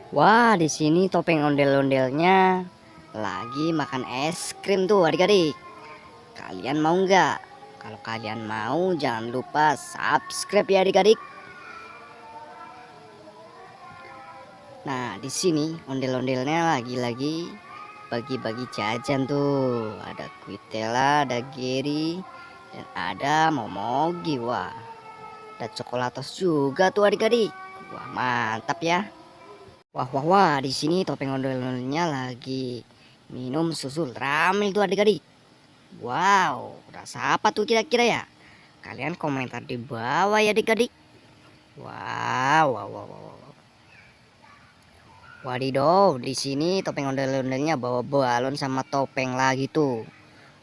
Wah, di sini topeng ondel-ondelnya lagi makan es krim tuh adik-adik. Kalian mau nggak? Kalau kalian mau, jangan lupa subscribe ya adik-adik. Nah, di sini ondel-ondelnya lagi-lagi bagi-bagi jajan tuh. Ada Quitella, ada Gary, dan ada Momogi. Wah, ada coklatos juga tuh adik-adik. Wah, mantap ya. Wah wah wah, di sini topeng ondel-ondelnya lagi minum susu ramil tuh adik-adik. Wow, rasa apa tuh kira-kira ya? Kalian komentar di bawah ya adik-adik. Wow, wow, wow, wow, wow. Wadidaw, di sini topeng ondel-ondelnya bawa balon sama topeng lagi tuh.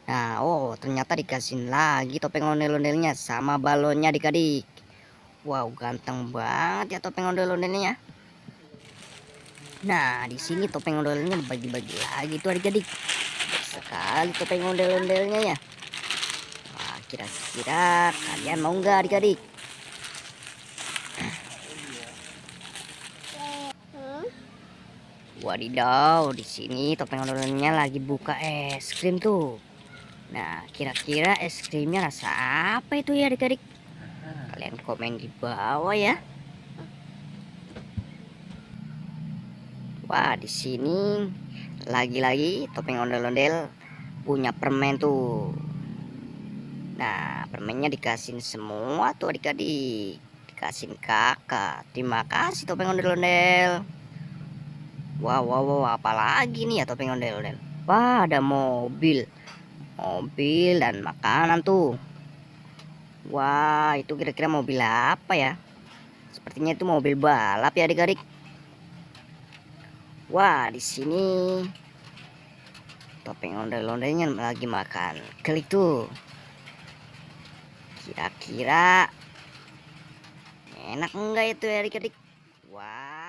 Nah, oh ternyata dikasih lagi topeng ondel-ondelnya sama balonnya adik-adik. Wow, ganteng banget ya topeng ondel-ondelnya. Nah, di sini topeng ondel-ondelnya bagi-bagi lagi tuh adik-adik. Sekali topeng ondel-ondelnya ya. Wah, kira-kira kalian mau nggak adik-adik? Wadidaw, di sini topeng ondel-ondelnya lagi buka es krim tuh. Nah, kira-kira es krimnya rasa apa itu ya adik-adik? Kalian komen di bawah ya. Wah, di sini lagi-lagi topeng ondel-ondel punya permen tuh. Nah, permennya dikasihin semua tuh adik-adik. Dikasihin kakak. Terima kasih topeng ondel-ondel. Wow, wow, wow, apalagi nih ya topeng ondel-ondel. Wah, ada mobil. Mobil dan makanan tuh. Wah, itu kira-kira mobil apa ya? Sepertinya itu mobil balap ya adik-adik. Wah, di sini topeng ondel-ondelnya lagi makan klik tuh. Kira-kira enak enggak itu ya adik-adik? Wah.